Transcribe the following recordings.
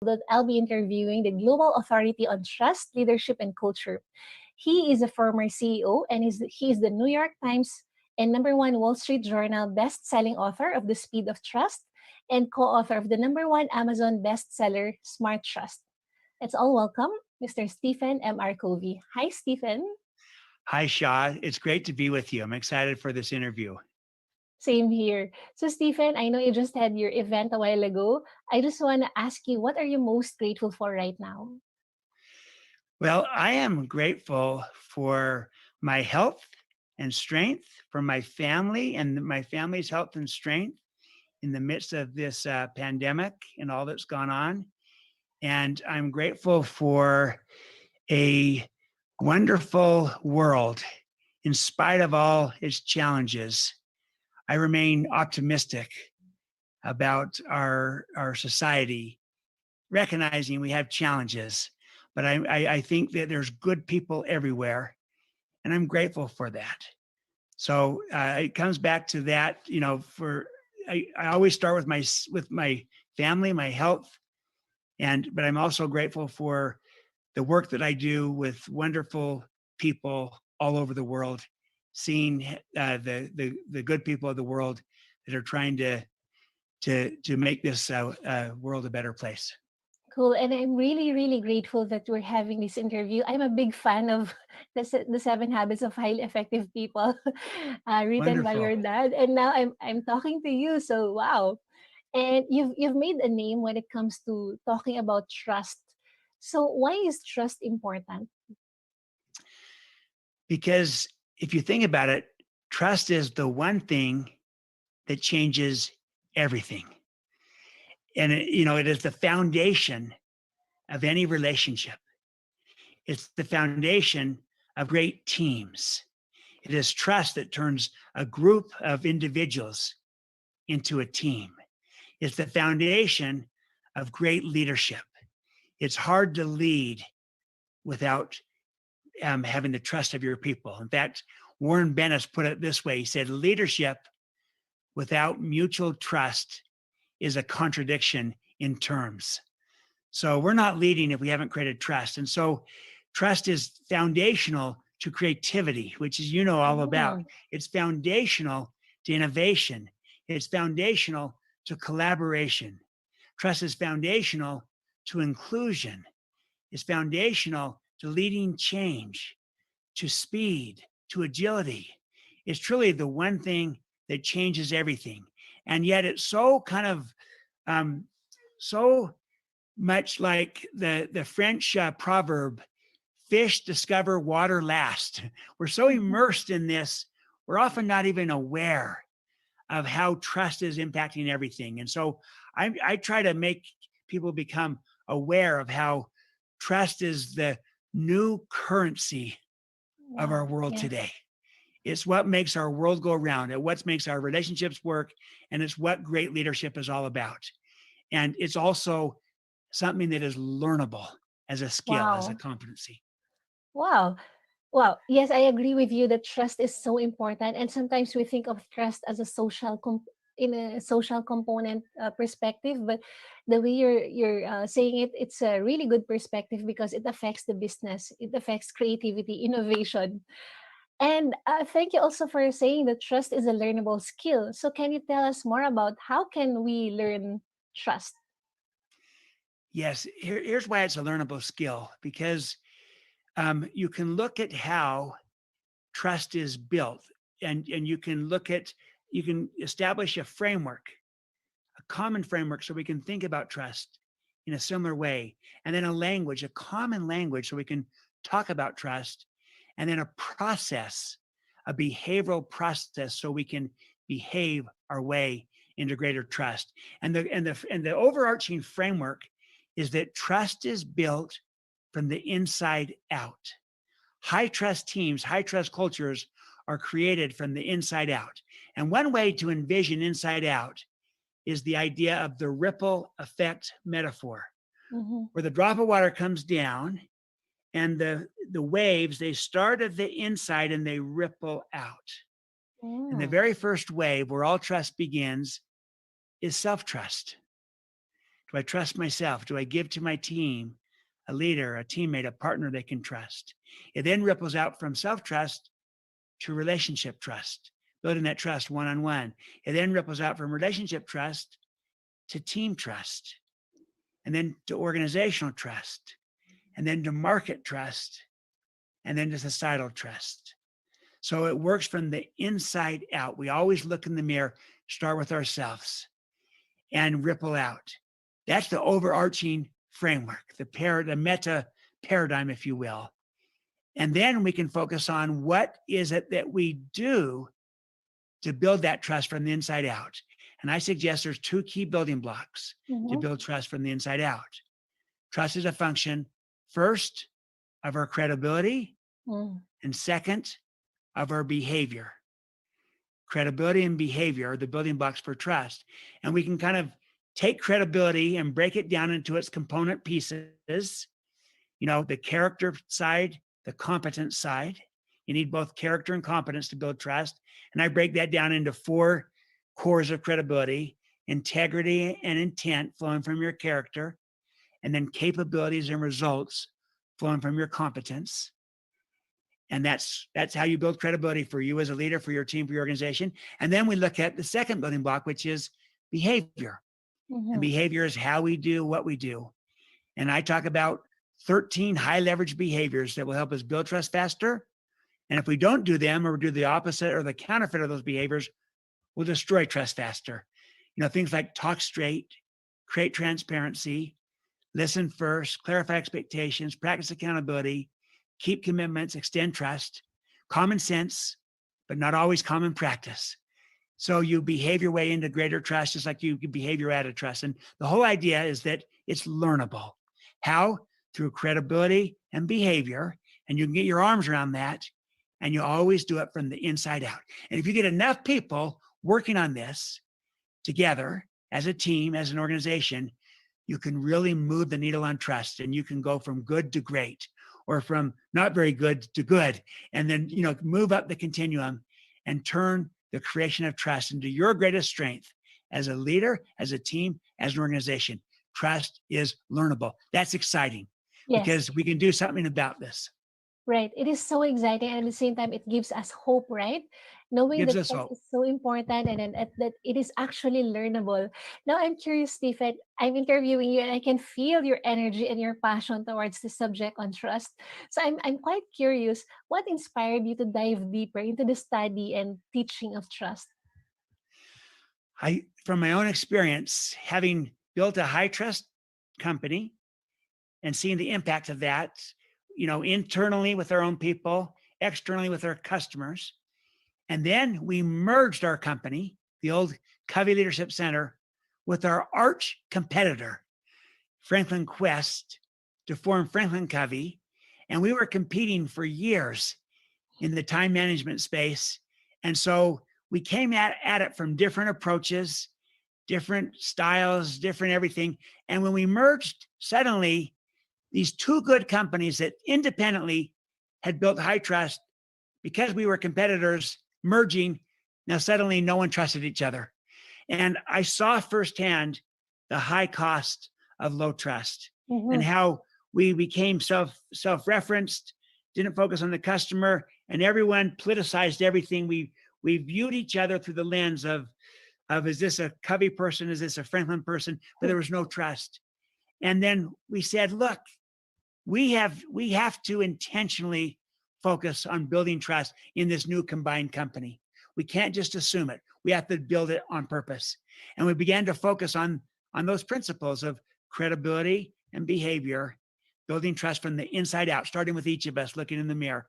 that I'll be interviewing the global authority on trust, leadership, and culture. He is a former CEO and he is the New York Times and #1 Wall Street Journal best-selling author of The Speed of Trust and co-author of the #1 Amazon bestseller, Smart Trust. Let's all welcome Mr. Stephen M.R. Covey. Hi, Stephen. Hi, Shah. It's great to be with you. I'm excited for this interview. Same here. So, Stephen, I know you just had your event a while ago. I just want to ask you, what are you most grateful for right now? Well, I am grateful for my health and strength, for my family and my family's health and strength in the midst of this pandemic and all that's gone on. And I'm grateful for a wonderful world in spite of all its challenges. I remain optimistic about our society, recognizing we have challenges, but I think that there's good people everywhere, and I'm grateful for that. So it comes back to that, I always start with my family, my health, but I'm also grateful for the work that I do with wonderful people all over the world, seeing the good people of the world that are trying to make this world a better place. Cool. And I'm really, really grateful that we're having this interview. I'm a big fan of the Seven Habits of Highly Effective People, written by Wonderful. your dad. And now I'm talking to you. So wow. And you've made a name when it comes to talking about trust. So why is trust important? Because if you think about it, trust is the one thing that changes everything. And it is the foundation of any relationship. It's the foundation of great teams. It is trust that turns a group of individuals into a team. It's the foundation of great leadership. It's hard to lead without having the trust of your people. In fact, Warren Bennis put it this way. He said, leadership without mutual trust is a contradiction in terms. So we're not leading if we haven't created trust. And so trust is foundational to creativity, which is, all about. Mm, It's foundational to innovation. It's foundational to collaboration. Trust is foundational to inclusion. It's foundational to leading change, to speed, to agility. It's truly the one thing that changes everything. And yet it's so kind of so much like the French proverb, fish discover water last. We're so mhm. immersed in this, we're often not even aware of how trust is impacting everything. And so I try to make people become aware of how trust is the new currency of our Wow. world Yes. today. It's what makes our world go round. It's what makes our relationships work. And it's what great leadership is all about. And it's also something that is learnable as a skill, as a Wow. competency. Wow. Wow. Yes, I agree with you that trust is so important. And sometimes we think of trust as a in a social component perspective, but the way you're saying it, it's a really good perspective because it affects the business, it affects creativity, innovation. And thank you also for saying that trust is a learnable skill. So can you tell us more about how can we learn trust? Yes, here's why it's a learnable skill, because you can look at how trust is built, and you can establish a framework, a common framework, so we can think about trust in a similar way, and then a language, a common language, so we can talk about trust, and then a process, a behavioral process, so we can behave our way into greater trust. And the overarching framework is that trust is built from the inside out. High trust teams, high trust cultures are created from the inside out. And one way to envision inside out is the idea of the ripple effect metaphor, Mhm. where the drop of water comes down and the waves, they start at the inside and they ripple out. And the Mm. very first wave, where all trust begins, is self-trust. Do I trust myself? Do I give to my team a leader, a teammate, a partner they can trust? It then ripples out from self-trust to relationship trust, building that trust one-on-one. It then ripples out from relationship trust to team trust, and then to organizational trust, and then to market trust, and then to societal trust. So it works from the inside out. We always look in the mirror, start with ourselves, and ripple out. That's the overarching framework, the meta paradigm, if you will. And then we can focus on what is it that we do to build that trust from the inside out. And I suggest there's two key building blocks to Mm-hmm. build trust from the inside out. Trust is a function, first, of our credibility, Mm-hmm. and second, of our behavior. Credibility and behavior are the building blocks for trust. And we can kind of take credibility and break it down into its component pieces, the character side, the competence side. You need both character and competence to build trust. And I break that down into four cores of credibility: integrity and intent flowing from your character, and then capabilities and results flowing from your competence. And that's how you build credibility for you as a leader, for your team, for your organization. And then we look at the second building block, which is behavior. And Mm-hmm. behavior is how we do what we do. And I talk about 13 high leverage behaviors that will help us build trust faster. And if we don't do them, or do the opposite or the counterfeit of those behaviors, we'll destroy trust faster. Things like talk straight, create transparency, listen first, clarify expectations, practice accountability, keep commitments, extend trust, common sense, but not always common practice. So you behave your way into greater trust, just like you behave your way out of trust. And the whole idea is that it's learnable. How? Through credibility and behavior. And you can get your arms around that. And you always do it from the inside out. And if you get enough people working on this together as a team, as an organization, you can really move the needle on trust, and you can go from good to great, or from not very good to good. And then, move up the continuum and turn the creation of trust into your greatest strength as a leader, as a team, as an organization. Trust is learnable. That's exciting Yes. because we can do something about this. Right. It is so exciting, and at the same time, it gives us hope, right? It Knowing gives that us trust hope. is so important, and then that it is actually learnable. Now, I'm curious, Stephen. I'm interviewing you, and I can feel your energy and your passion towards the subject on trust. So I'm quite curious. What inspired you to dive deeper into the study and teaching of trust? From my own experience, having built a high trust company and seeing the impact of that, internally with our own people, externally with our customers. And then we merged our company, the old Covey Leadership Center, with our arch competitor, Franklin Quest, to form Franklin Covey. And we were competing for years in the time management space. And so we came at it from different approaches, different styles, different everything. And when we merged, suddenly these two good companies that independently had built high trust, because we were competitors merging, now suddenly no one trusted each other. And I saw firsthand the high cost of low trust, and Mm-hmm. how we became self-referenced, didn't focus on the customer, and everyone politicized everything. We viewed each other through the lens of is this a Covey person? Is this a Franklin person? But there was no trust. And then we said, look, we have to intentionally focus on building trust in this new combined company. We can't just assume it. We have to build it on purpose. And we began to focus on those principles of credibility and behavior, building trust from the inside out, starting with each of us looking in the mirror.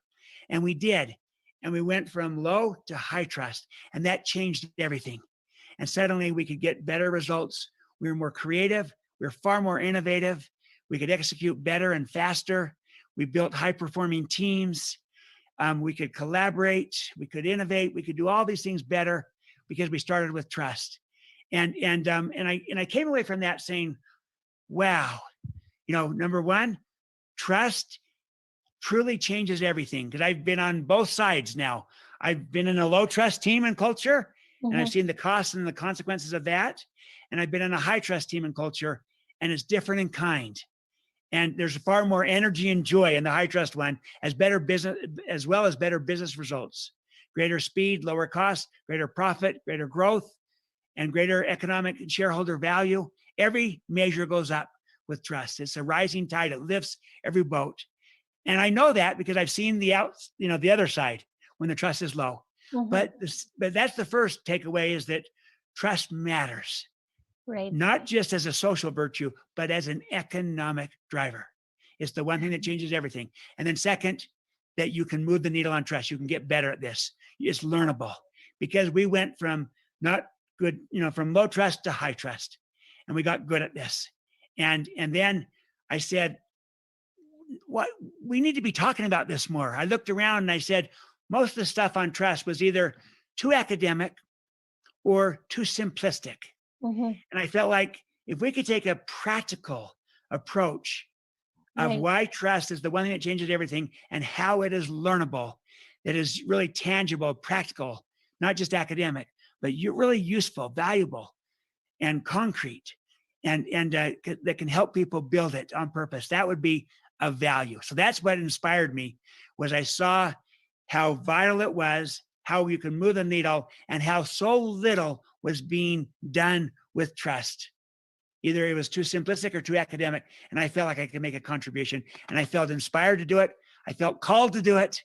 And we did. And we went from low to high trust. And that changed everything. And suddenly we could get better results. We were more creative. We were far more innovative. We could execute better and faster. We built high performing teams. We could collaborate. We could innovate. We could do all these things better because we started with trust. And I came away from that saying, wow, number one, trust truly changes everything, because I've been on both sides now. I've been in a low trust team and culture, and I've Mm-hmm. seen the costs and the consequences of that. And I've been in a high trust team and culture, and it's different in kind. And there's far more energy and joy in the high trust one, as better business, as well as better business results, greater speed, lower costs, greater profit, greater growth, and greater economic and shareholder value. Every measure goes up with trust. It's a rising tide. It lifts every boat. And I know that because I've seen the other side when the trust is low. Mhm. But that's the first takeaway, is that trust matters, Right. not just as a social virtue, but as an economic driver. It's the one thing that changes everything. And then second, that you can move the needle on trust. You can get better at this. It's learnable, because we went from not good, from low trust to high trust, and we got good at this. And then I said, what we need to be talking about this more. I looked around and I said, most of the stuff on trust was either too academic or too simplistic. Mhm. And I felt like if we could take a practical approach of Right. why trust is the one thing that changes everything, and how it is learnable, that is really tangible, practical, not just academic, but really useful, valuable, and concrete, and that can help people build it on purpose, that would be of value. So that's what inspired me, was I saw how vital it was, how you can move the needle, and how so little was being done with trust. Either it was too simplistic or too academic. And I felt like I could make a contribution, and I felt inspired to do it. I felt called to do it.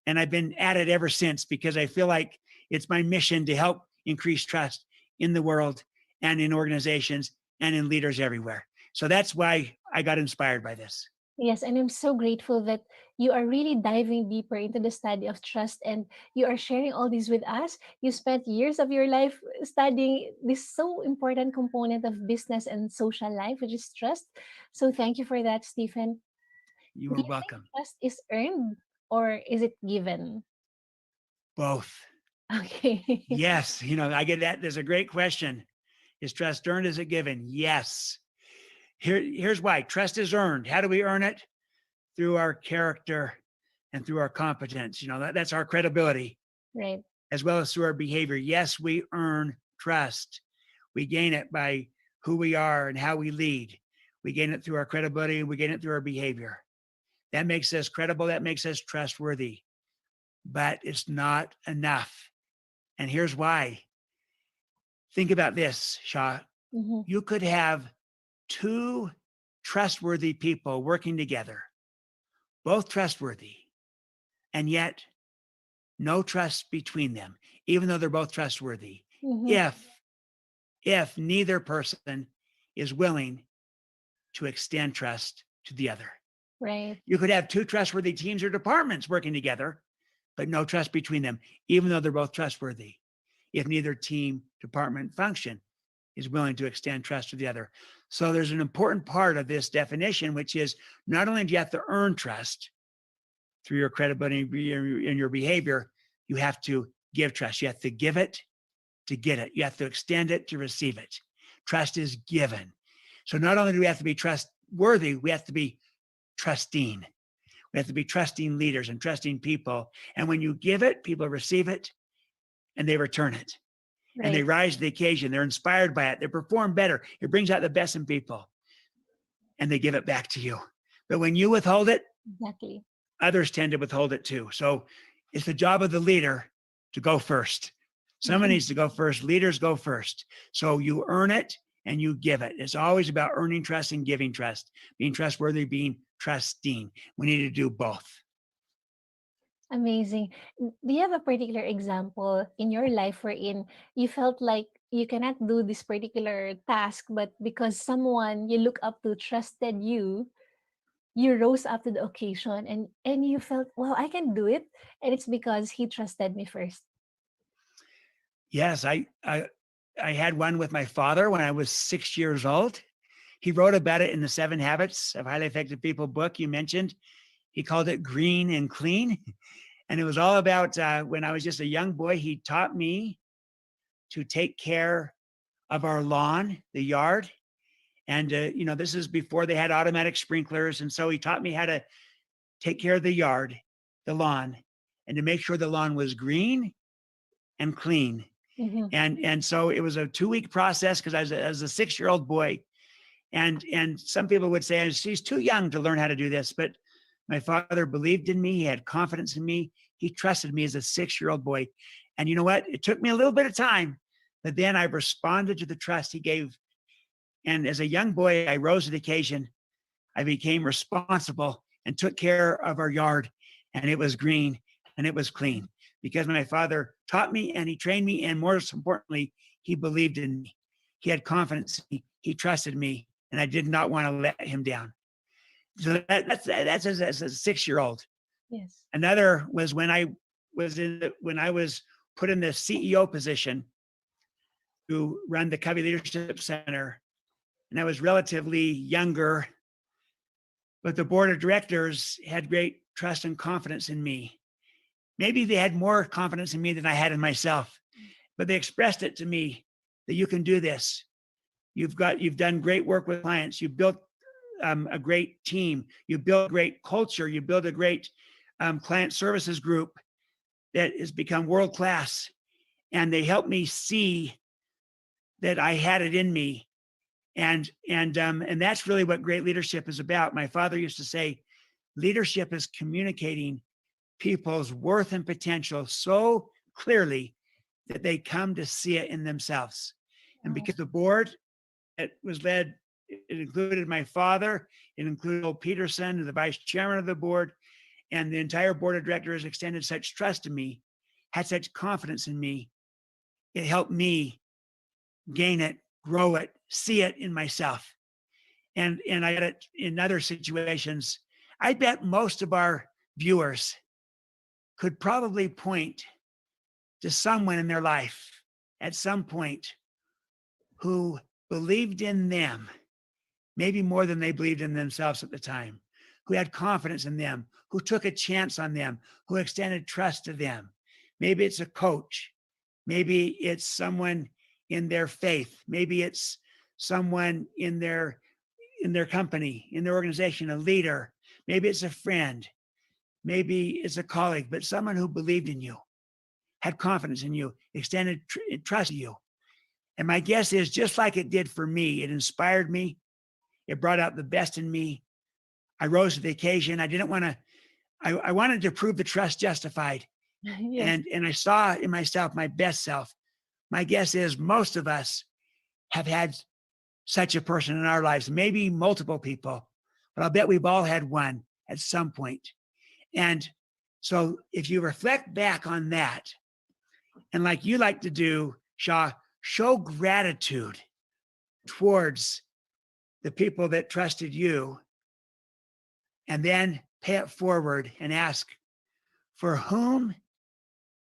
And I've been at it ever since, because I feel like it's my mission to help increase trust in the world and in organizations and in leaders everywhere. So that's why I got inspired by this. Yes, and I'm so grateful that you are really diving deeper into the study of trust, and you are sharing all this with us. You spent years of your life studying this so important component of business and social life, which is trust. So thank you for that, Stephen. You Do are you think welcome. trust is earned or is it given? Both. Okay. Yes. I get that. There's a great question. Is trust earned? Is it given? Yes. Here's why. Trust is earned. How do we earn it? Through our character and through our competence. That's our credibility, Right. as well as through our behavior. Yes, we earn trust. We gain it by who we are and how we lead. We gain it through our credibility. We gain it through our behavior. That makes us credible. That makes us trustworthy. But it's not enough. And here's why. Think about this, Shaw. Mm-hmm. You could have two trustworthy people working together, both trustworthy, and yet no trust between them, even though they're both trustworthy, Mm-hmm. if neither person is willing to extend trust to the other. Right. You could have two trustworthy teams or departments working together, but no trust between them, even though they're both trustworthy, if neither team, department, function is willing to extend trust to the other. So there's an important part of this definition, which is not only do you have to earn trust through your credibility and your behavior, you have to give trust. You have to give it to get it. You have to extend it to receive it. Trust is given. So not only do we have to be trustworthy, we have to be trusting. We have to be trusting leaders and trusting people. And when you give it, people receive it and they return it. And they Right. rise to the occasion. They're inspired by it. They perform better. It brings out the best in people, and they give it back to you. But when you withhold it, Exactly. others tend to withhold it too. So it's the job of the leader to go first. Someone needs to go first. Leaders go first. So you earn it and you give it. It's always about earning trust and giving trust, being trustworthy, being trusting. We need to do both. Amazing. Do you have a particular example in your life wherein you felt like you cannot do this particular task, but because someone you look up to trusted you, you rose up to the occasion and you felt, wow, I can do it, and it's because he trusted me first. Yes, I had one with my father when I was 6 years old. He wrote about it in the 7 Habits of Highly Effective People book you mentioned. He called it Green and Clean. And it was all about when I was just a young boy, he taught me to take care of our lawn, the yard. And, this is before they had automatic sprinklers. And so he taught me how to take care of the yard, the lawn, and to make sure the lawn was green and clean. Mm-hmm. And so it was a 2-week process because I was a 6-year-old boy. And some people would say she's too young to learn how to do this, but my father believed in me. He had confidence in me. He trusted me as a 6-year-old boy. And you know what? It took me a little bit of time, but then I responded to the trust he gave. And as a young boy, I rose to the occasion. I became responsible and took care of our yard, and it was green and it was clean because my father taught me and he trained me. And most importantly, he believed in me. He had confidence in me. He trusted me, and I did not want to let him down. So that's as a 6-year-old. Yes. Another was when I was put in the CEO position to run the Covey Leadership Center, and I was relatively younger, but the board of directors had great trust and confidence in me. Maybe they had more confidence in me than I had in myself, but they expressed it to me that you can do this. You've done great work with clients. You built a great team. You build great culture. You build a great client services group that has become world class. And they helped me see that I had it in me. And that's really what great leadership is about. My father used to say, leadership is communicating people's worth and potential so clearly that they come to see it in themselves. And Wow. because the board, it was led, it included my father, it included Old Peterson, the vice chairman of the board, and the entire board of directors extended such trust in me, had such confidence in me. It helped me gain it, grow it, see it in myself. And I got it in other situations. I bet most of our viewers could probably point to someone in their life at some point who believed in them, maybe more than they believed in themselves at the time, who had confidence in them, who took a chance on them, who extended trust to them. Maybe it's a coach. Maybe it's someone in their faith. Maybe it's someone in their company, in their organization, a leader. Maybe it's a friend. Maybe it's a colleague, but someone who believed in you, had confidence in you, extended trust to you. And my guess is just like it did for me, it inspired me. It brought out the best in me. I rose to the occasion. I didn't want to, I wanted to prove the trust justified. Yes. And I saw in myself my best self. My guess is most of us have had such a person in our lives, maybe multiple people, but I'll bet we've all had one at some point. And so if you reflect back on that, and like you like to do, Shaw, show gratitude towards the people that trusted you, and then pay it forward and ask, for whom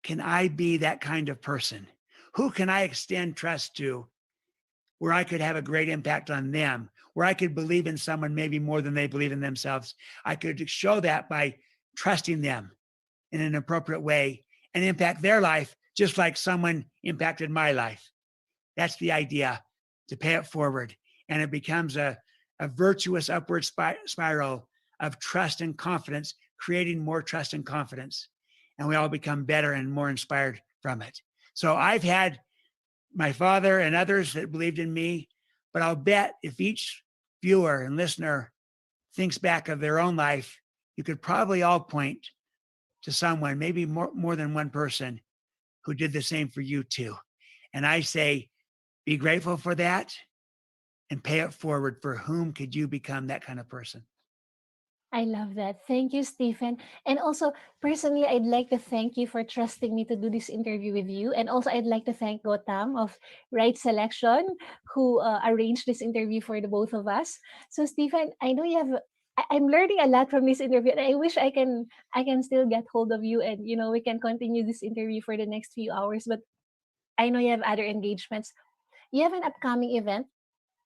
can I be that kind of person? Who can I extend trust to where I could have a great impact on them, where I could believe in someone maybe more than they believe in themselves? I could show that by trusting them in an appropriate way and impact their life just like someone impacted my life. That's the idea, to pay it forward. And it becomes a virtuous upward spiral of trust and confidence, creating more trust and confidence. And we all become better and more inspired from it. So I've had my father and others that believed in me, but I'll bet if each viewer and listener thinks back of their own life, you could probably all point to someone, maybe more than one person, who did the same for you too. And I say, be grateful for that and pay it forward. For whom could you become that kind of person? I love that. Thank you, Stephen. And also, personally, I'd like to thank you for trusting me to do this interview with you. And also, I'd like to thank Gotham of Right Selection, who arranged this interview for the both of us. So, Stephen, I know you have. I'm learning a lot from this interview, and I wish I can still get hold of you, and we can continue this interview for the next few hours. But I know you have other engagements. You have an upcoming event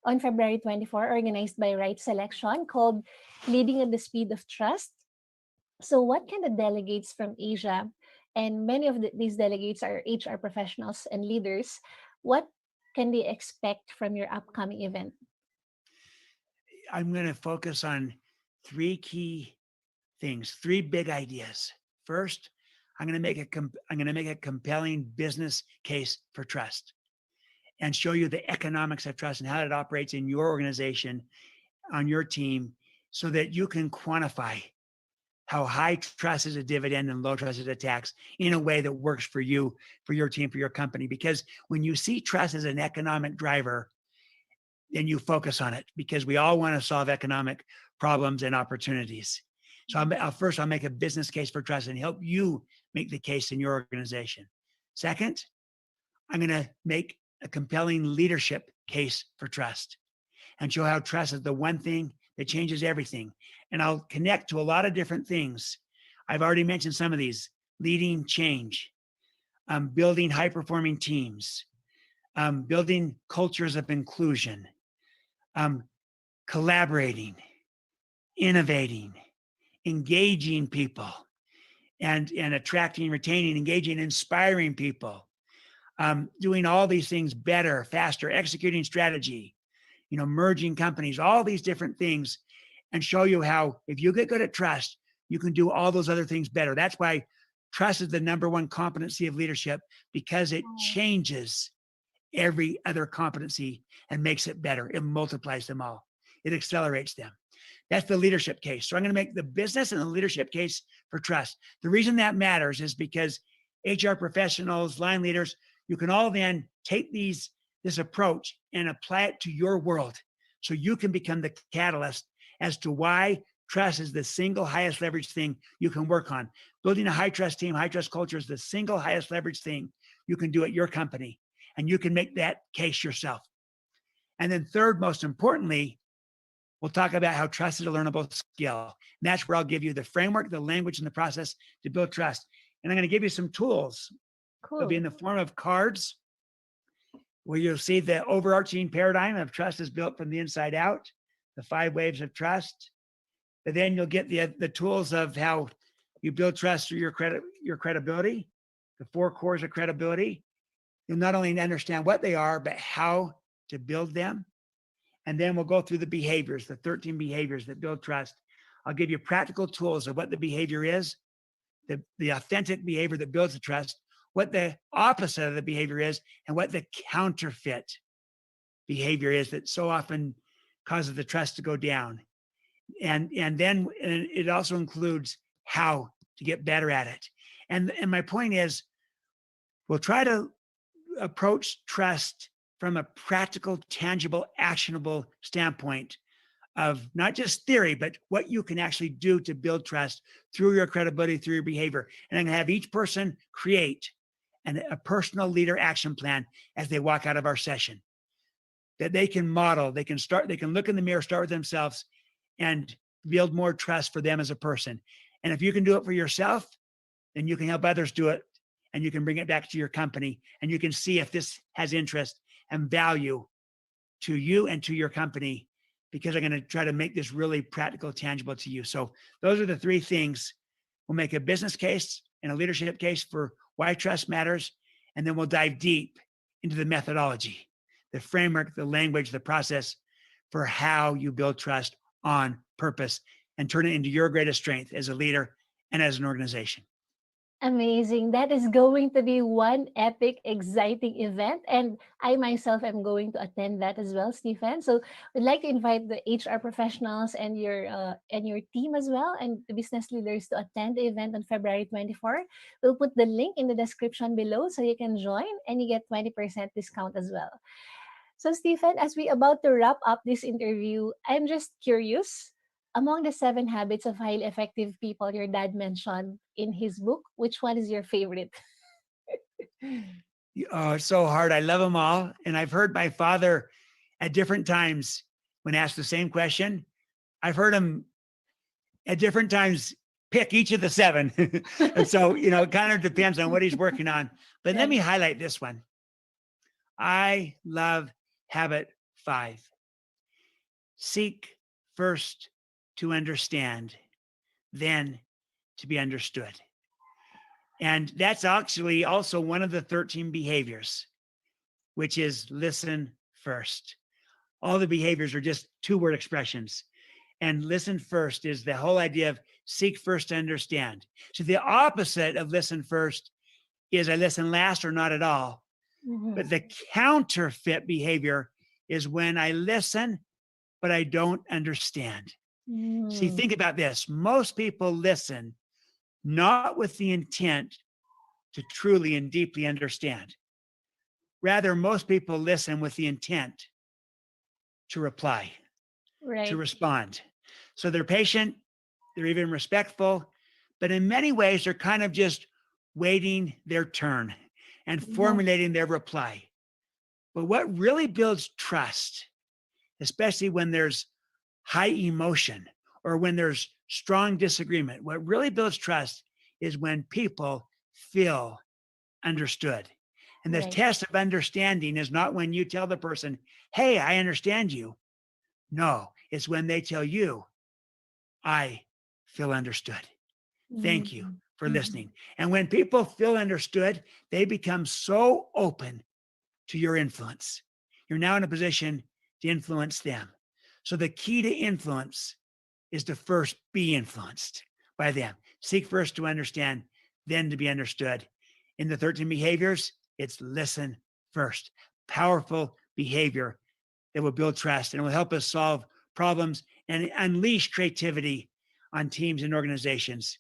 on February 24, organized by Right Selection, called Leading at the Speed of Trust. So, what can the delegates from Asia, and many of these delegates are HR professionals and leaders, what can they expect from your upcoming event? I'm going to focus on three key things, three big ideas. First, I'm going to make a compelling business case for trust. and show you the economics of trust and how it operates in your organization, on your team, so that you can quantify how high trust is a dividend and low trust is a tax in a way that works for you, for your team, for your company. Because when you see trust as an economic driver, then you focus on it, because we all want to solve economic problems and opportunities. So I'll make a business case for trust and help you make the case in your organization. Second, I'm going to make a compelling leadership case for trust and show how trust is the one thing that changes everything. And I'll connect to a lot of different things. I've already mentioned some of these: leading change, building high performing teams, building cultures of inclusion, um, collaborating, innovating, engaging people, and attracting, retaining, engaging, inspiring people, doing all these things better, faster, executing strategy, merging companies, all these different things, and show you how if you get good at trust, you can do all those other things better. That's why trust is the number one competency of leadership, because it Wow. changes every other competency and makes it better. It multiplies them all. It accelerates them. That's the leadership case. So I'm going to make the business and the leadership case for trust. The reason that matters is because HR professionals, line leaders, you can all then take this approach and apply it to your world, so you can become the catalyst as to why trust is the single highest leverage thing you can work on. Building a high trust team, high trust culture is the single highest leverage thing you can do at your company. And you can make that case yourself. And then third, most importantly, we'll talk about how trust is a learnable skill. And that's where I'll give you the framework, the language, and the process to build trust. And I'm going to give you some tools. They'll be in Cool. the form of cards, where you'll see the overarching paradigm of trust is built from the inside out, the 5 waves of trust. But then you'll get the tools of how you build trust through your credibility, the 4 cores of credibility. You'll not only understand what they are, but how to build them. And then we'll go through the behaviors, the 13 behaviors that build trust. I'll give you practical tools of what the behavior is, the authentic behavior that builds the trust, what the opposite of the behavior is, and what the counterfeit behavior is that so often causes the trust to go down. And then it also includes how to get better at it. And my point is, we'll try to approach trust from a practical, tangible, actionable standpoint of not just theory, but what you can actually do to build trust through your credibility, through your behavior. And I'm going to have each person create a personal leader action plan as they walk out of our session, that they can model, they can look in the mirror, start with themselves, and build more trust for them as a person. And if you can do it for yourself, then you can help others do it, and you can bring it back to your company, and you can see if this has interest and value to you and to your company, because I'm going to try to make this really practical, tangible to you. So those are the 3 things. We'll make a business case and a leadership case for why trust matters, and then we'll dive deep into the methodology, the framework, the language, the process for how you build trust on purpose and turn it into your greatest strength as a leader and as an organization. Amazing. That is going to be one epic, exciting event. And I myself am going to attend that as well, Stephen. So we'd like to invite the HR professionals and your team as well, and the business leaders to attend the event on February 24. We'll put the link in the description below so you can join and you get 20% discount as well. So, Stephen, as we about to wrap up this interview, I'm just curious. Among the 7 habits of highly effective people your dad mentioned in his book, which one is your favorite? Oh, it's so hard. I love them all. And I've heard my father at different times, when asked the same question, I've heard him at different times pick each of the 7. And so, it kind of depends on what he's working on. But let Yeah. me highlight this one. I love habit 5. Seek first to understand, then to be understood. And that's actually also one of the 13 behaviors, which is listen first. All the behaviors are just 2-word expressions. And listen first is the whole idea of seek first to understand. So the opposite of listen first is I listen last or not at all. Mhm. But the counterfeit behavior is when I listen, but I don't understand. See, Mm. think about this. Most people listen not with the intent to truly and deeply understand. Rather, most people listen with the intent to reply, to Right. respond. So they're patient, they're even respectful, but in many ways, they're kind of just waiting their turn and Mhm. formulating their reply. But what really builds trust, especially when there's high emotion or when there's strong disagreement, what really builds trust is when people feel understood. And the Right. test of understanding is not when you tell the person, hey, I understand you. No, it's when they tell you, I feel understood. Thank you Mhm. for Mhm. listening. And when people feel understood, they become so open to your influence. You're now in a position to influence them. So the key to influence is to first be influenced by them. Seek first to understand, then to be understood. In the 13 behaviors, it's listen first. Powerful behavior that will build trust and will help us solve problems and unleash creativity on teams and organizations.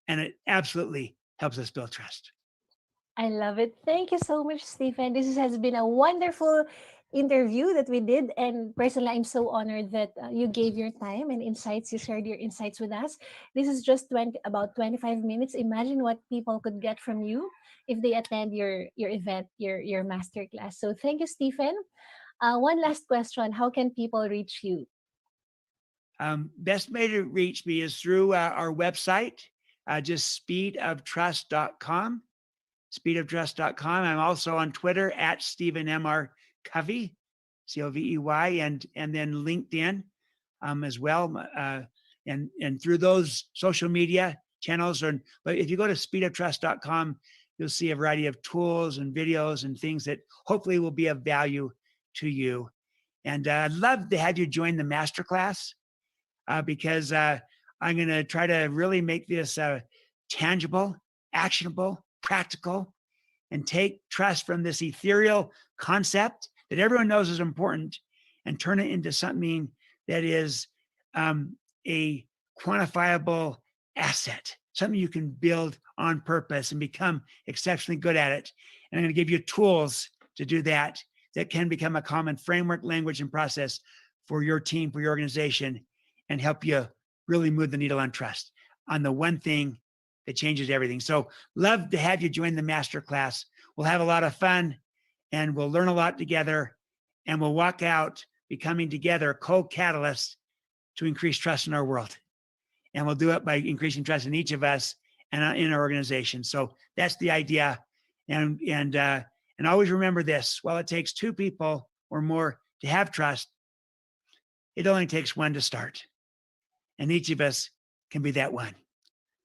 And it absolutely helps us build trust. I love it. Thank you so much, Stephen. Has been a wonderful interview that we did. And personally, I'm so honored that you gave your time and insights. You shared your insights with us. This is just about 25 minutes. Imagine what people could get from you if they attend your event, your masterclass. So thank you, Stephen. One last question. How can people reach you? Best way to reach me is through our website, just speedoftrust.com. Speedoftrust.com. I'm also on Twitter at Stephen M.R. Covey, Covey, and then LinkedIn as well. And through those social media channels, but if you go to speedoftrust.com, you'll see a variety of tools and videos and things that hopefully will be of value to you. And I'd love to have you join the masterclass because I'm going to try to really make this tangible, actionable, practical, and take trust from this ethereal concept that everyone knows is important and turn it into something that is a quantifiable asset, something you can build on purpose and become exceptionally good at it. And I'm going to give you tools to do that that can become a common framework, language, and process for your team, for your organization, and help you really move the needle on trust on the one thing that changes everything. So, love to have you join the masterclass. We'll have a lot of fun and we'll learn a lot together and we'll walk out becoming together co-catalysts to increase trust in our world. And we'll do it by increasing trust in each of us and in our organization. So that's the idea. And always remember this: while it takes two people or more to have trust, it only takes one to start. And each of us can be that one.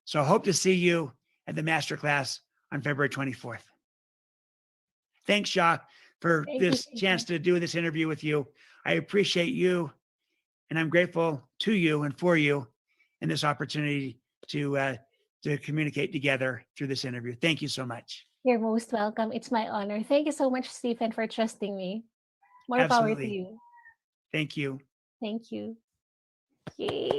So I hope to see you at the masterclass on February 24th. Thanks, Shah, for Thank you, this chance Stephen. to do this interview with you. I appreciate you, and I'm grateful to you and for you and this opportunity to communicate together through this interview. Thank you so much. You're most welcome. It's my honor. Thank you so much, Stephen, for trusting me. More power to Absolutely. you. Thank you. Thank you. Yay.